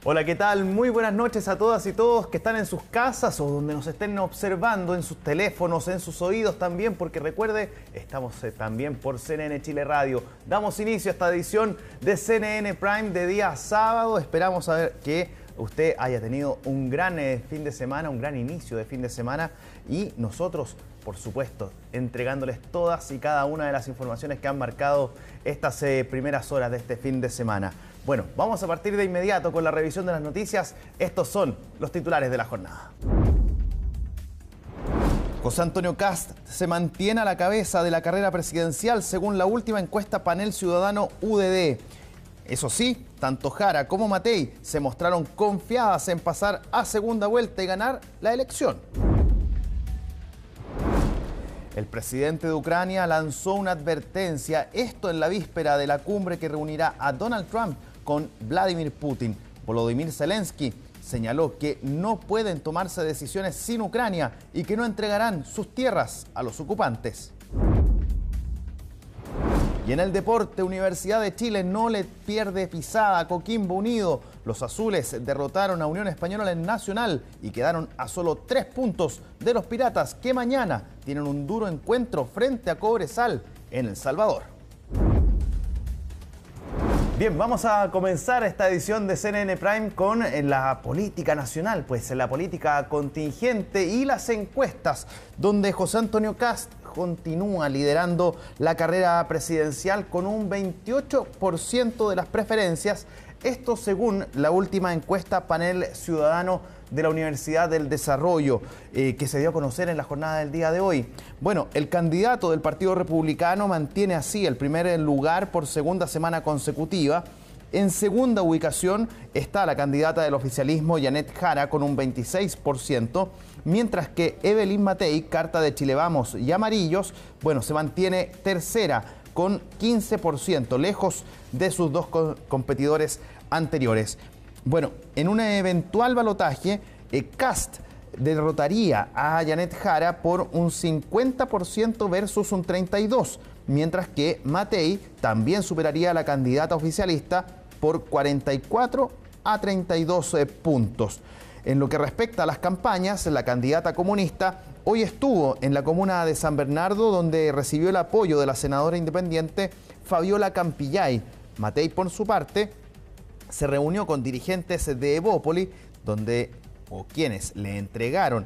Hola, ¿qué tal? Muy buenas noches a todas y todos que están en sus casas o donde nos estén observando, en sus teléfonos, en sus oídos también, porque recuerde, estamos también por CNN Chile Radio. Damos inicio a esta edición de CNN Prime de día sábado. Esperamos saber que usted haya tenido un gran fin de semana, un gran inicio de fin de semana y nosotros, por supuesto, entregándoles todas y cada una de las informaciones que han marcado estas primeras horas de este fin de semana. Bueno, vamos a partir de inmediato con la revisión de las noticias. Estos son los titulares de la jornada. José Antonio Kast se mantiene a la cabeza de la carrera presidencial según la última encuesta Panel Ciudadano UDD. Eso sí, tanto Jara como Matei se mostraron confiadas en pasar a segunda vuelta y ganar la elección. El presidente de Ucrania lanzó una advertencia, esto en la víspera de la cumbre que reunirá a Donald Trump con Vladimir Putin. Volodymyr Zelensky señaló que no pueden tomarse decisiones sin Ucrania y que no entregarán sus tierras a los ocupantes. Y en el deporte, Universidad de Chile no le pierde pisada a Coquimbo Unido. Los azules derrotaron a Unión Española en Nacional y quedaron a solo 3 puntos de los Piratas, que mañana tienen un duro encuentro frente a Cobresal en El Salvador. Bien, vamos a comenzar esta edición de CNN Prime con la política nacional, pues la política contingente y las encuestas, donde José Antonio Kast continúa liderando la carrera presidencial con un 28% de las preferencias. Esto según la última encuesta Panel Ciudadano de la Universidad del Desarrollo, que se dio a conocer en la jornada del día de hoy. Bueno, el candidato del Partido Republicano mantiene así el primer lugar por segunda semana consecutiva. En segunda ubicación está la candidata del oficialismo, Janet Jara, con un 26%, mientras que Evelyn Matei, carta de Chile Vamos y Amarillos, bueno, se mantiene tercera con 15%, lejos de sus dos competidores anteriores. Bueno, en un eventual balotaje, Kast derrotaría a Janet Jara por un 50% versus un 32%, mientras que Matei también superaría a la candidata oficialista por 44 a 32 puntos. En lo que respecta a las campañas, la candidata comunista hoy estuvo en la comuna de San Bernardo, donde recibió el apoyo de la senadora independiente Fabiola Campillay. Matei, por su parte, se reunió con dirigentes de Evópoli, quienes le entregaron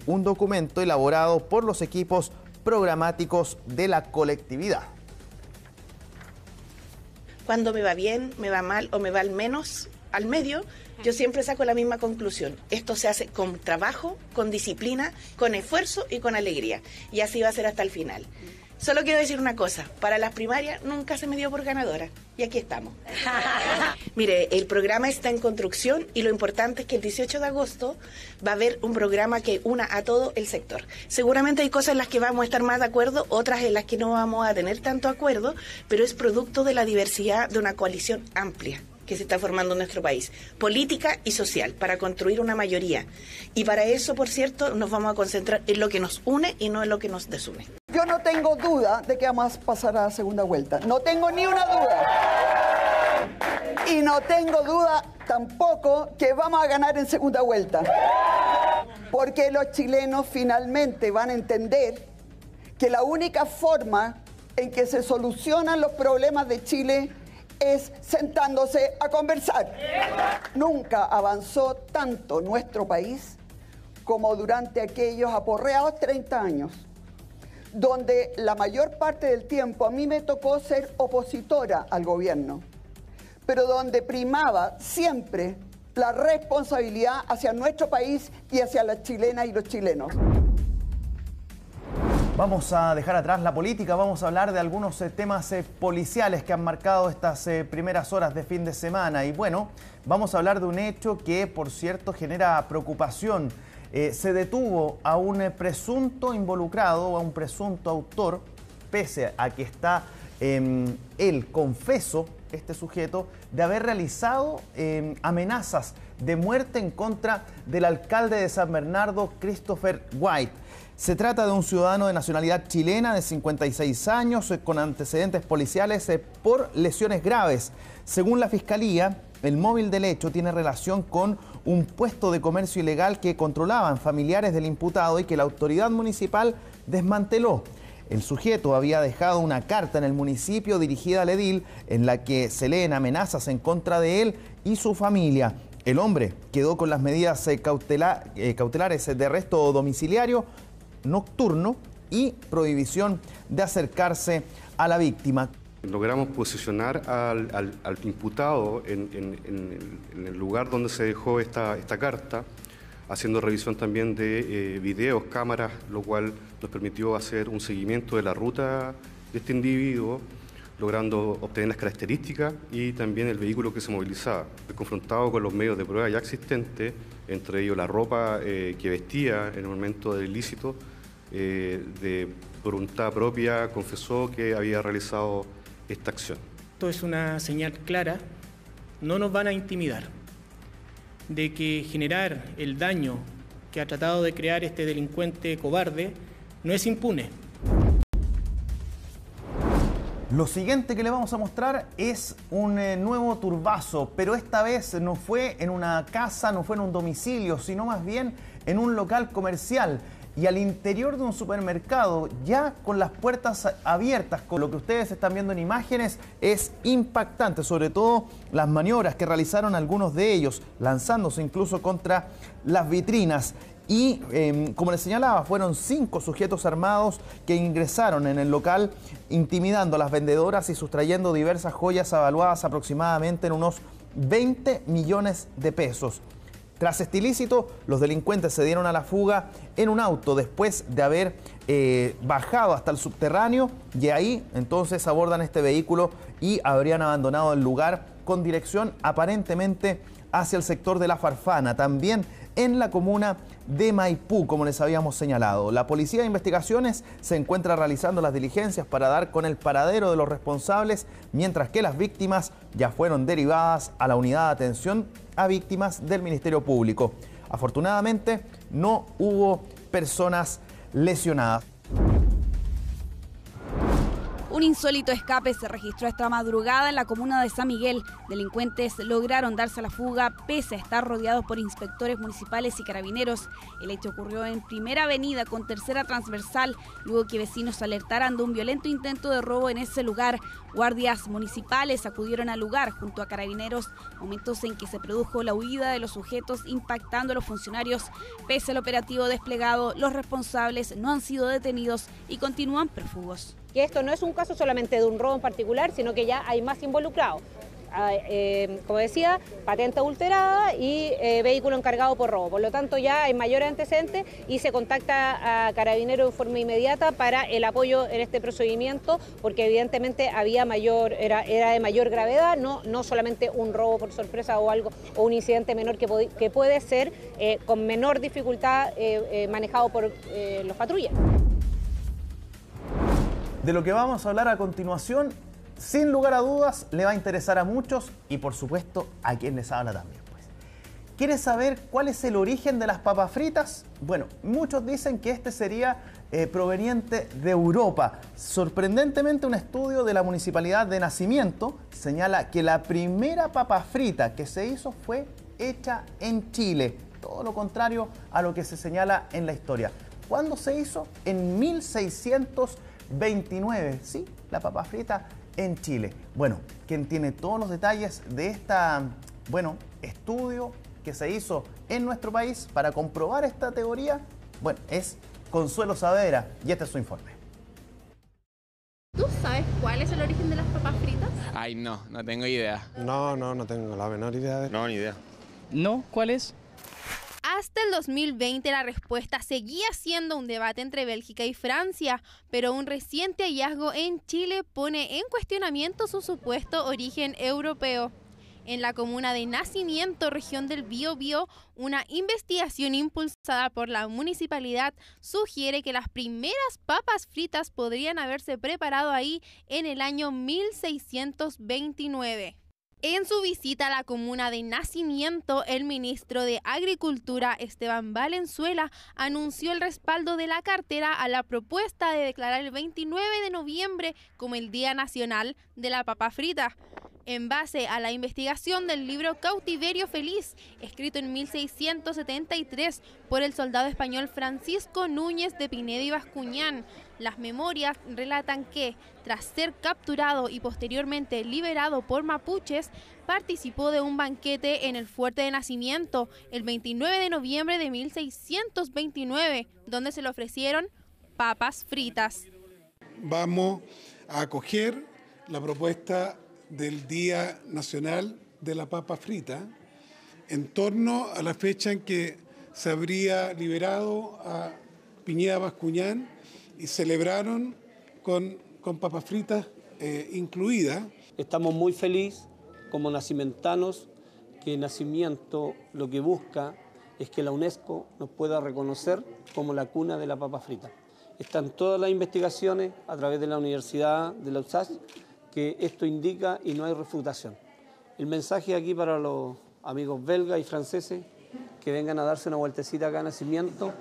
un documento elaborado por los equipos programáticos de la colectividad. Cuando me va bien, me va mal o me va al menos, al medio, yo siempre saco la misma conclusión. Esto se hace con trabajo, con disciplina, con esfuerzo y con alegría. Y así va a ser hasta el final. Solo quiero decir una cosa, para las primarias nunca se me dio por ganadora, y aquí estamos. Mire, el programa está en construcción y lo importante es que el 18 de agosto va a haber un programa que una a todo el sector. Seguramente hay cosas en las que vamos a estar más de acuerdo, otras en las que no vamos a tener tanto acuerdo, pero es producto de la diversidad de una coalición amplia que se está formando en nuestro país, política y social, para construir una mayoría. Y para eso, por cierto, nos vamos a concentrar en lo que nos une y no en lo que nos desune. Yo no tengo duda de que vamos a pasar a la segunda vuelta. No tengo ni una duda. Y no tengo duda tampoco que vamos a ganar en segunda vuelta. Porque los chilenos finalmente van a entender que la única forma en que se solucionan los problemas de Chile es sentándose a conversar. Nunca avanzó tanto nuestro país como durante aquellos aporreados 30 años, donde la mayor parte del tiempo a mí me tocó ser opositora al gobierno, pero donde primaba siempre la responsabilidad hacia nuestro país y hacia las chilenas y los chilenos. Vamos a dejar atrás la política, vamos a hablar de algunos temas policiales que han marcado estas primeras horas de fin de semana. Y bueno, vamos a hablar de un hecho que, por cierto, genera preocupación. Se detuvo a un presunto involucrado, a un presunto autor, pese a que está él confeso, este sujeto, de haber realizado amenazas de muerte en contra del alcalde de San Bernardo, Christopher White. Se trata de un ciudadano de nacionalidad chilena de 56 años con antecedentes policiales por lesiones graves. Según la Fiscalía, el móvil del hecho tiene relación con un puesto de comercio ilegal que controlaban familiares del imputado y que la autoridad municipal desmanteló. El sujeto había dejado una carta en el municipio dirigida al edil en la que se leen amenazas en contra de él y su familia. El hombre quedó con las medidas cautelares de arresto domiciliario nocturno y prohibición de acercarse a la víctima. Logramos posicionar al imputado en el lugar donde se dejó esta carta, haciendo revisión también de videos, cámaras, lo cual nos permitió hacer un seguimiento de la ruta de este individuo, logrando obtener las características y también el vehículo que se movilizaba. Confrontado con los medios de prueba ya existentes, entre ellos la ropa que vestía en el momento del ilícito, de voluntad propia confesó que había realizado esta acción. Esto es una señal clara, no nos van a intimidar, de que generar el daño que ha tratado de crear este delincuente cobarde no es impune. Lo siguiente que le vamos a mostrar es un nuevo turbazo, pero esta vez no fue en una casa, no fue en un domicilio, sino más bien en un local comercial y al interior de un supermercado, ya con las puertas abiertas. Con lo que ustedes están viendo en imágenes es impactante, sobre todo las maniobras que realizaron algunos de ellos, lanzándose incluso contra las vitrinas. Y como les señalaba, fueron 5 sujetos armados que ingresaron en el local intimidando a las vendedoras y sustrayendo diversas joyas avaluadas aproximadamente en unos 20 millones de pesos. Tras este ilícito, los delincuentes se dieron a la fuga en un auto después de haber bajado hasta el subterráneo y ahí entonces abordan este vehículo y habrían abandonado el lugar con dirección aparentemente hacia el sector de La Farfana, también en la comuna de Maipú, como les habíamos señalado. La Policía de Investigaciones se encuentra realizando las diligencias para dar con el paradero de los responsables, mientras que las víctimas ya fueron derivadas a la unidad de atención a víctimas del Ministerio Público. Afortunadamente, no hubo personas lesionadas. Un insólito escape se registró esta madrugada en la comuna de San Miguel. Delincuentes lograron darse a la fuga pese a estar rodeados por inspectores municipales y carabineros. El hecho ocurrió en Primera Avenida con Tercera Transversal, luego que vecinos alertaran de un violento intento de robo en ese lugar. Guardias municipales acudieron al lugar junto a carabineros, momentos en que se produjo la huida de los sujetos impactando a los funcionarios. Pese al operativo desplegado, los responsables no han sido detenidos y continúan prófugos. Que esto no es un caso solamente de un robo en particular, sino que ya hay más involucrados. Como decía, patente adulterada y vehículo encargado por robo. Por lo tanto, ya hay mayores antecedentes y se contacta a Carabineros de forma inmediata para el apoyo en este procedimiento, porque evidentemente era de mayor gravedad, no solamente un robo por sorpresa o algo, o un incidente menor que puede ser con menor dificultad manejado por los patrullas. De lo que vamos a hablar a continuación, sin lugar a dudas, le va a interesar a muchos y por supuesto a quien les habla también. ¿Quieres saber cuál es el origen de las papas fritas? Bueno, muchos dicen que este sería proveniente de Europa. Sorprendentemente, un estudio de la Municipalidad de Nacimiento señala que la primera papa frita que se hizo fue hecha en Chile. Todo lo contrario a lo que se señala en la historia. ¿Cuándo se hizo? En 1629, sí, la papa frita en Chile. Bueno, quien tiene todos los detalles de estudio que se hizo en nuestro país para comprobar esta teoría, bueno, es Consuelo Saavedra y este es su informe. ¿Tú sabes cuál es el origen de las papas fritas? Ay, no tengo idea. No tengo la menor idea. No, ni idea. No, ¿cuál es? Hasta el 2020 la respuesta seguía siendo un debate entre Bélgica y Francia, pero un reciente hallazgo en Chile pone en cuestionamiento su supuesto origen europeo. En la comuna de Nacimiento, región del Biobío, una investigación impulsada por la municipalidad sugiere que las primeras papas fritas podrían haberse preparado ahí en el año 1629. En su visita a la comuna de Nacimiento, el ministro de Agricultura, Esteban Valenzuela, anunció el respaldo de la cartera a la propuesta de declarar el 29 de noviembre como el Día Nacional de la Papa Frita. En base a la investigación del libro Cautiverio Feliz, escrito en 1673 por el soldado español Francisco Núñez de Pineda y Bascuñán, las memorias relatan que, tras ser capturado y posteriormente liberado por mapuches, participó de un banquete en el fuerte de Nacimiento el 29 de noviembre de 1629, donde se le ofrecieron papas fritas. Vamos a acoger la propuesta del Día Nacional de la Papa Frita en torno a la fecha en que se habría liberado a Pineda Bascuñán y celebraron con papas fritas incluidas. Estamos muy felices como nacimentanos que Nacimiento lo que busca es que la UNESCO nos pueda reconocer como la cuna de la papa frita. Están todas las investigaciones a través de la Universidad de la USACH que esto indica y no hay refutación. El mensaje aquí para los amigos belgas y franceses que vengan a darse una vueltecita acá a Nacimiento.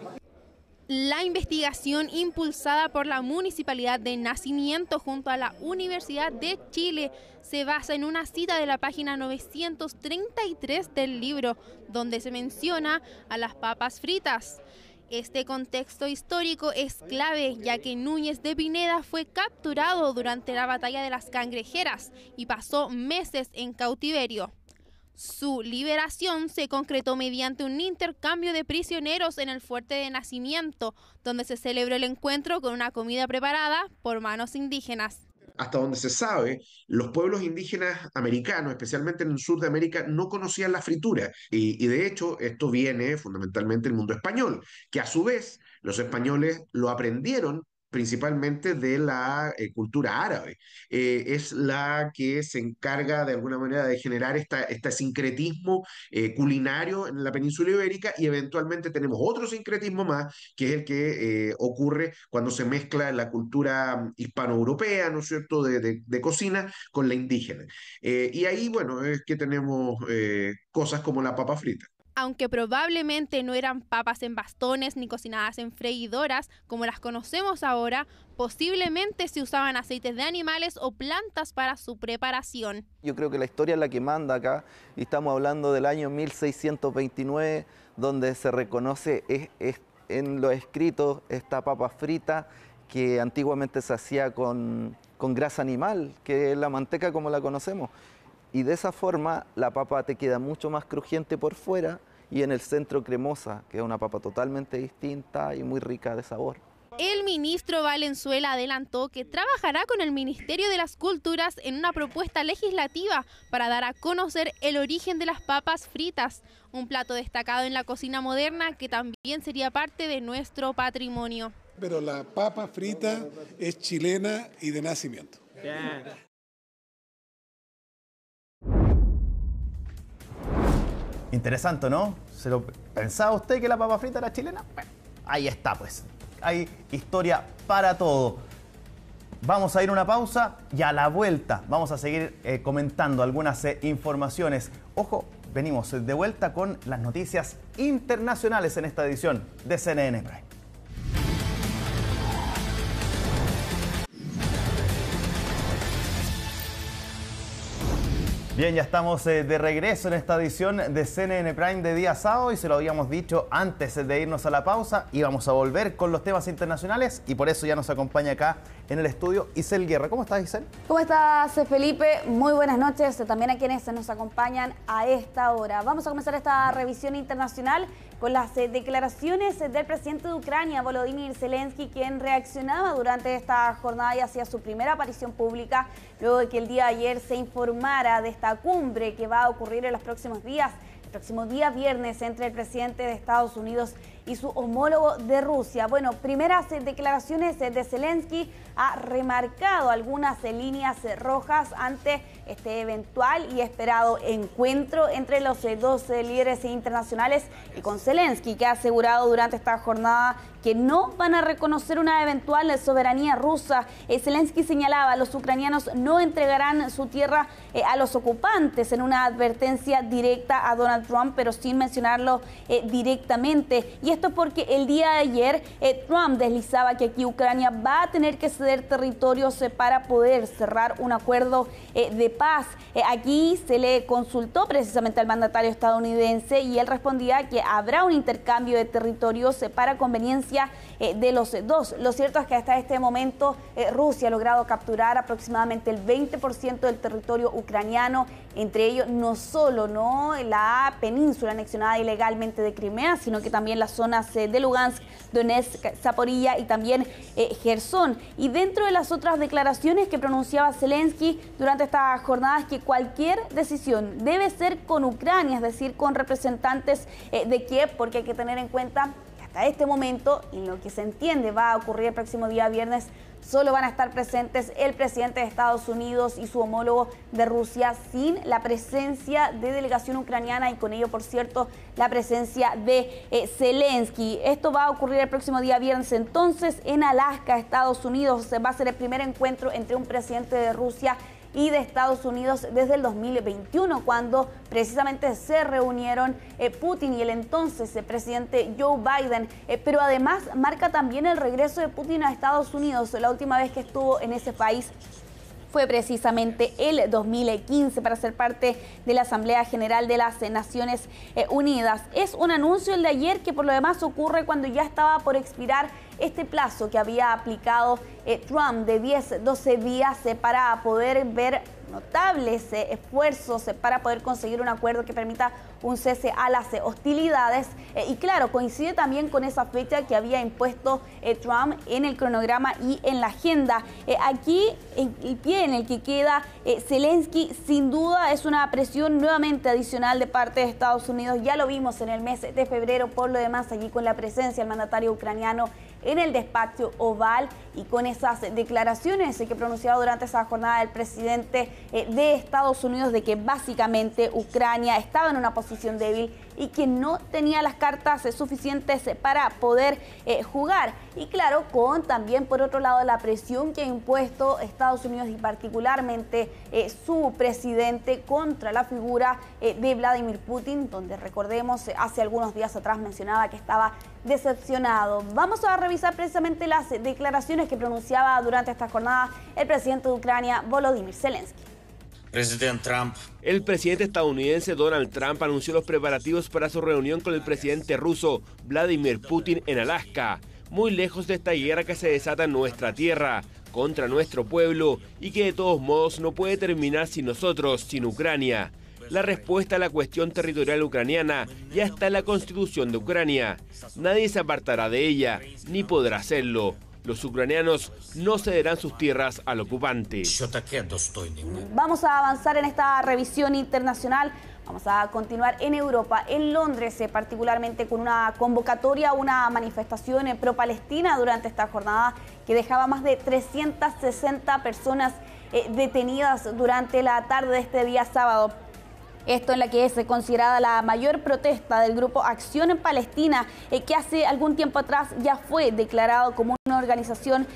La investigación impulsada por la Municipalidad de Nacimiento junto a la Universidad de Chile se basa en una cita de la página 933 del libro, donde se menciona a las papas fritas. Este contexto histórico es clave, ya que Núñez de Pineda fue capturado durante la batalla de las Cangrejeras y pasó meses en cautiverio. Su liberación se concretó mediante un intercambio de prisioneros en el fuerte de Nacimiento, donde se celebró el encuentro con una comida preparada por manos indígenas. Hasta donde se sabe, los pueblos indígenas americanos, especialmente en el sur de América, no conocían la fritura. Y de hecho, esto viene fundamentalmente del mundo español, que a su vez los españoles lo aprendieron principalmente de la cultura árabe. Es la que se encarga de alguna manera de generar este sincretismo culinario en la península ibérica, y eventualmente tenemos otro sincretismo más, que es el que ocurre cuando se mezcla la cultura hispanoeuropea, ¿no es cierto?, de cocina con la indígena. Y ahí, bueno, es que tenemos cosas como la papa frita. Aunque probablemente no eran papas en bastones ni cocinadas en freidoras como las conocemos ahora, posiblemente se usaban aceites de animales o plantas para su preparación. Yo creo que la historia es la que manda acá, y estamos hablando del año 1629, donde se reconoce en los escritos esta papa frita que antiguamente se hacía con grasa animal, que es la manteca como la conocemos. Y de esa forma la papa te queda mucho más crujiente por fuera y en el centro cremosa, que es una papa totalmente distinta y muy rica de sabor. El ministro Valenzuela adelantó que trabajará con el Ministerio de las Culturas en una propuesta legislativa para dar a conocer el origen de las papas fritas, un plato destacado en la cocina moderna que también sería parte de nuestro patrimonio. Pero la papa frita es chilena y de nacimiento. Yeah. Interesante, ¿no? ¿Se lo pensaba usted que la papa frita era chilena? Bueno, ahí está, pues. Hay historia para todo. Vamos a ir a una pausa y a la vuelta vamos a seguir comentando algunas informaciones. Ojo, venimos de vuelta con las noticias internacionales en esta edición de CNN Prime. Bien, ya estamos de regreso en esta edición de CNN Prime de día sábado, y se lo habíamos dicho antes de irnos a la pausa, íbamos a volver con los temas internacionales, y por eso ya nos acompaña acá en el estudio Isel Guerra. ¿Cómo estás, Isel? ¿Cómo estás, Felipe? Muy buenas noches también a quienes nos acompañan a esta hora. Vamos a comenzar esta revisión internacional con las declaraciones del presidente de Ucrania, Volodymyr Zelensky, quien reaccionaba durante esta jornada y hacía su primera aparición pública luego de que el día de ayer se informara de esta cumbre que va a ocurrir en los próximos días, el próximo día viernes, entre el presidente de Estados Unidos y su homólogo de Rusia. Bueno, primeras declaraciones de Zelensky ha remarcado algunas líneas rojas ante este eventual y esperado encuentro entre los dos líderes internacionales, y con Zelensky, que ha asegurado durante esta jornada que no van a reconocer una eventual soberanía rusa. Zelensky señalaba: los ucranianos no entregarán su tierra a los ocupantes, en una advertencia directa a Donald Trump, pero sin mencionarlo directamente. Y esto es porque el día de ayer Trump deslizaba que aquí Ucrania va a tener que ceder territorios para poder cerrar un acuerdo de paz. Aquí se le consultó precisamente al mandatario estadounidense y él respondía que habrá un intercambio de territorios para conveniencia de los dos. Lo cierto es que hasta este momento Rusia ha logrado capturar aproximadamente el 20% del territorio ucraniano, entre ellos no solo la península anexionada ilegalmente de Crimea, sino que también las zonas de Lugansk, Donetsk, Zaporilla y también Gerson. Y dentro de las otras declaraciones que pronunciaba Zelensky durante esta jornada es que cualquier decisión debe ser con Ucrania, es decir, con representantes de Kiev, porque hay que tener en cuenta que hasta este momento, y lo que se entiende va a ocurrir el próximo día viernes, solo van a estar presentes el presidente de Estados Unidos y su homólogo de Rusia, sin la presencia de delegación ucraniana y con ello, por cierto, la presencia de Zelensky. Esto va a ocurrir el próximo día viernes. Entonces, en Alaska, Estados Unidos, va a ser el primer encuentro entre un presidente de Rusia y de Estados Unidos desde el 2021, cuando precisamente se reunieron Putin y el entonces presidente Joe Biden, pero además marca también el regreso de Putin a Estados Unidos. La última vez que estuvo en ese país fue precisamente el 2015 para ser parte de la Asamblea General de las Naciones Unidas. Es un anuncio el de ayer que por lo demás ocurre cuando ya estaba por expirar este plazo que había aplicado Trump de 10-12 días para poder ver notables esfuerzos para poder conseguir un acuerdo que permita un cese a las hostilidades y claro, coincide también con esa fecha que había impuesto Trump en el cronograma y en la agenda. Aquí el pie en el que queda Zelensky sin duda es una presión nuevamente adicional de parte de Estados Unidos. Ya lo vimos en el mes de febrero, por lo demás allí con la presencia del mandatario ucraniano en el despacho oval y con esas declaraciones que pronunciaba durante esa jornada el presidente de Estados Unidos de que básicamente Ucrania estaba en una posición débil y que no tenía las cartas suficientes para poder jugar. Y claro, con también por otro lado la presión que ha impuesto Estados Unidos y particularmente su presidente contra la figura de Vladimir Putin, donde recordemos hace algunos días atrás mencionaba que estaba decepcionado. Vamos a revisar precisamente las declaraciones que pronunciaba durante esta jornada el presidente de Ucrania, Volodymyr Zelensky. El presidente estadounidense Donald Trump anunció los preparativos para su reunión con el presidente ruso Vladimir Putin en Alaska, muy lejos de esta guerra que se desata en nuestra tierra, contra nuestro pueblo y que de todos modos no puede terminar sin nosotros, sin Ucrania. La respuesta a la cuestión territorial ucraniana ya está en la Constitución de Ucrania. Nadie se apartará de ella, ni podrá hacerlo. Los ucranianos no cederán sus tierras al ocupante. Vamos a avanzar en esta revisión internacional. Vamos a continuar en Europa, en Londres, particularmente con una convocatoria, una manifestación pro-palestina durante esta jornada que dejaba más de 360 personas detenidas durante la tarde de este día sábado. Esto en la que es considerada la mayor protesta del grupo Acción en Palestina, que hace algún tiempo atrás ya fue declarado como una organización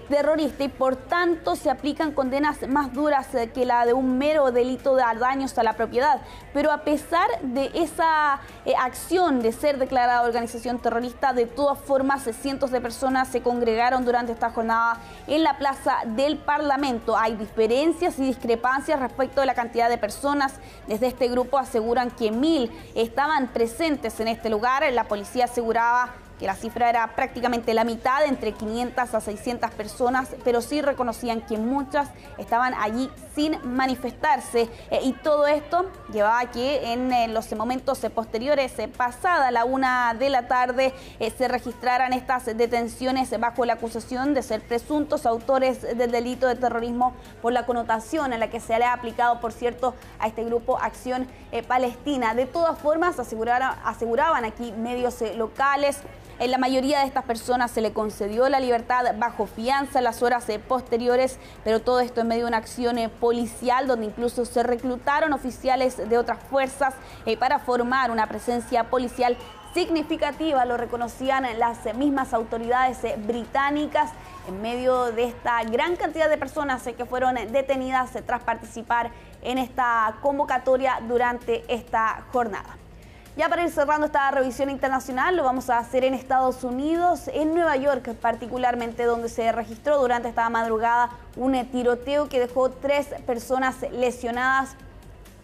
terrorista y por tanto se aplican condenas más duras que la de un mero delito de daños a la propiedad. Pero a pesar de esa acción de ser declarada organización terrorista, de todas formas cientos de personas se congregaron durante esta jornada en la plaza del Parlamento. Hay diferencias y discrepancias respecto de la cantidad de personas. Desde este grupo aseguran que 1000 estaban presentes en este lugar. La policía aseguraba que la cifra era prácticamente la mitad, entre 500 a 600 personas, pero sí reconocían que muchas estaban allí sin manifestarse. Y todo esto llevaba a que en los momentos posteriores, pasada la 1 de la tarde, se registraran estas detenciones bajo la acusación de ser presuntos autores del delito de terrorismo por la connotación en la que se le ha aplicado, por cierto, a este grupo Acción Palestina. De todas formas, aseguraban aquí medios locales. En la mayoría de estas personas se le concedió la libertad bajo fianza en las horas posteriores, pero todo esto en medio de una acción policial donde incluso se reclutaron oficiales de otras fuerzas para formar una presencia policial significativa, lo reconocían las mismas autoridades británicas en medio de esta gran cantidad de personas que fueron detenidas tras participar en esta convocatoria durante esta jornada. Ya para ir cerrando esta revisión internacional, lo vamos a hacer en Estados Unidos, en Nueva York particularmente, donde se registró durante esta madrugada un tiroteo que dejó 3 personas lesionadas,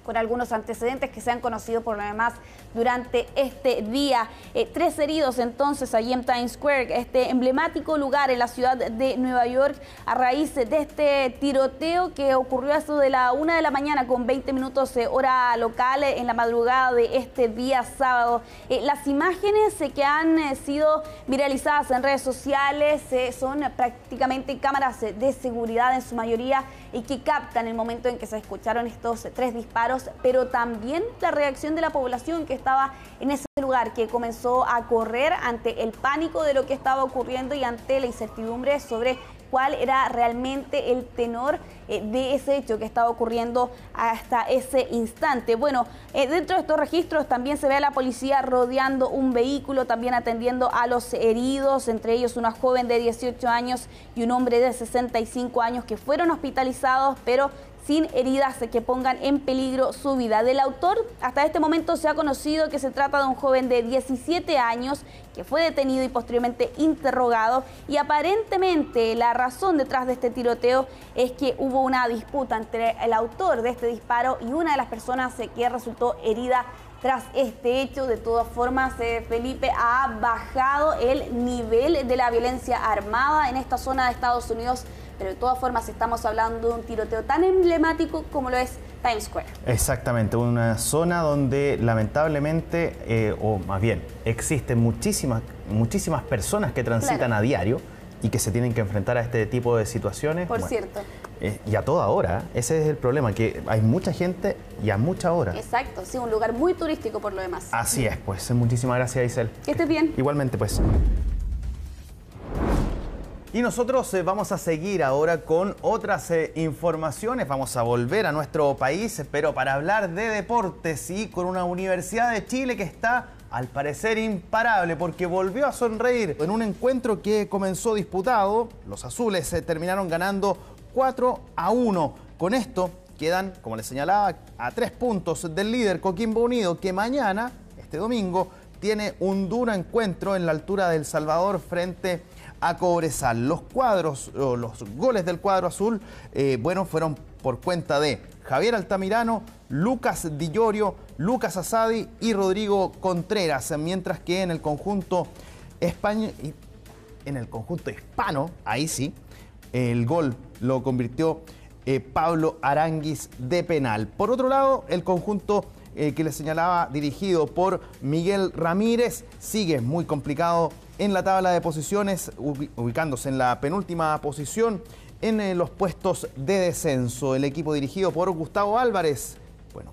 con algunos antecedentes que se han conocido por lo demás durante este día. 3 heridos entonces allí en Times Square, este emblemático lugar en la ciudad de Nueva York, a raíz de este tiroteo que ocurrió a eso de la 1 de la mañana con 20 minutos hora local en la madrugada de este día sábado. Las imágenes que han sido viralizadas en redes sociales son prácticamente cámaras de seguridad en su mayoría y que captan el momento en que se escucharon estos 3 disparos, pero también la reacción de la población que estaba en ese lugar, que comenzó a correr ante el pánico de lo que estaba ocurriendo y ante la incertidumbre sobre cuál era realmente el tenor de ese hecho que estaba ocurriendo hasta ese instante. Bueno, dentro de estos registros también se ve a la policía rodeando un vehículo, también atendiendo a los heridos, entre ellos una joven de 18 años y un hombre de 65 años que fueron hospitalizados, pero sin heridas que pongan en peligro su vida. Del autor, hasta este momento se ha conocido que se trata de un joven de 17 años que fue detenido y posteriormente interrogado, y aparentemente la razón detrás de este tiroteo es que hubo una disputa entre el autor de este disparo y una de las personas que resultó herida tras este hecho. De todas formas, Felipe, ha bajado el nivel de la violencia armada en esta zona de Estados Unidos, pero de todas formas estamos hablando de un tiroteo tan emblemático como lo es Times Square. Exactamente, una zona donde lamentablemente, o más bien, existen muchísimas personas que transitan a diario y que se tienen que enfrentar a este tipo de situaciones. Por cierto. Y a toda hora, ese es el problema, que hay mucha gente y a mucha hora. Exacto, sí, un lugar muy turístico por lo demás. Así es, pues muchísimas gracias, Isel. Que estés bien. Igualmente, pues. Y nosotros vamos a seguir ahora con otras informaciones. Vamos a volver a nuestro país, pero para hablar de deportes y con una Universidad de Chile que está, al parecer, imparable, porque volvió a sonreír en un encuentro que comenzó disputado. Los azules terminaron ganando 4-1. Con esto quedan, como les señalaba, a 3 puntos del líder Coquimbo Unido, que mañana, este domingo, tiene un duro encuentro en la altura del Salvador frente a Cobresal. Los goles del cuadro azul, fueron por cuenta de Javier Altamirano, Lucas Di Llorio, Lucas Asadi y Rodrigo Contreras, mientras que en el conjunto hispano, ahí sí, el gol lo convirtió Pablo Aranguis de penal. Por otro lado, el conjunto que les señalaba, dirigido por Miguel Ramírez, sigue muy complicado en la tabla de posiciones, ubicándose en la penúltima posición en los puestos de descenso. El equipo dirigido por Gustavo Álvarez,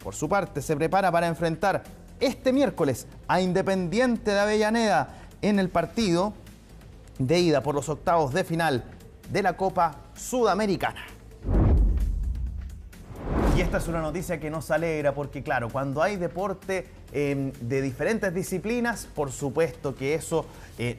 por su parte, se prepara para enfrentar este miércoles a Independiente de Avellaneda en el partido de ida por los octavos de final de la Copa Sudamericana. Y esta es una noticia que nos alegra porque, claro, cuando hay deporte de diferentes disciplinas, por supuesto que eso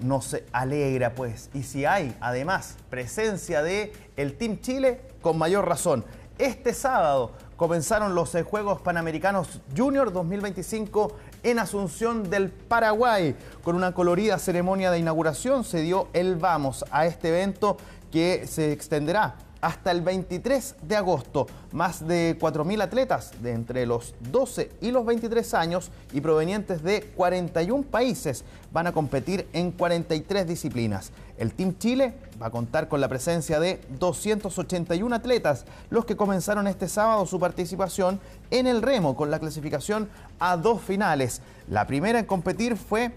nos alegra, pues. Y si hay, además, presencia de el Team Chile, con mayor razón. Este sábado comenzaron los Juegos Panamericanos Junior 2025 en Asunción del Paraguay. Con una colorida ceremonia de inauguración se dio el vamos a este evento que se extenderá hasta el 23 de agosto. Más de 4.000 atletas de entre los 12 y los 23 años y provenientes de 41 países van a competir en 43 disciplinas. El Team Chile va a contar con la presencia de 281 atletas, los que comenzaron este sábado su participación en el remo con la clasificación a 2 finales. La primera en competir fue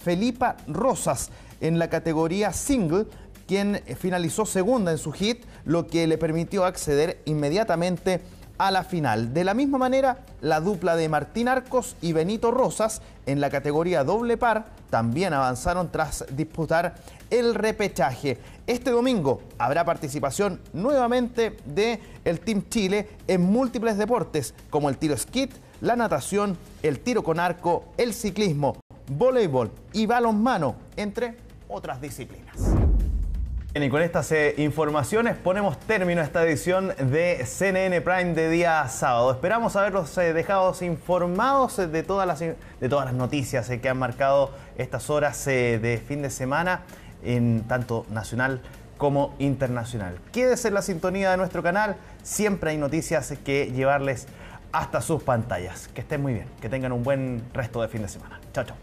Felipa Rosas en la categoría single, quien finalizó segunda en su hit, lo que le permitió acceder inmediatamente a la final. De la misma manera, la dupla de Martín Arcos y Benito Rosas en la categoría doble par también avanzaron tras disputar el repechaje. Este domingo habrá participación nuevamente del Team Chile en múltiples deportes como el tiro esquí, la natación, el tiro con arco, el ciclismo, voleibol y balonmano, entre otras disciplinas. Bien, y con estas informaciones ponemos término a esta edición de CNN Prime de día sábado. Esperamos haberlos dejado informados de todas las noticias que han marcado estas horas de fin de semana, en tanto nacional como internacional. Quédese en la sintonía de nuestro canal, siempre hay noticias que llevarles hasta sus pantallas. Que estén muy bien, que tengan un buen resto de fin de semana. Chao, chao.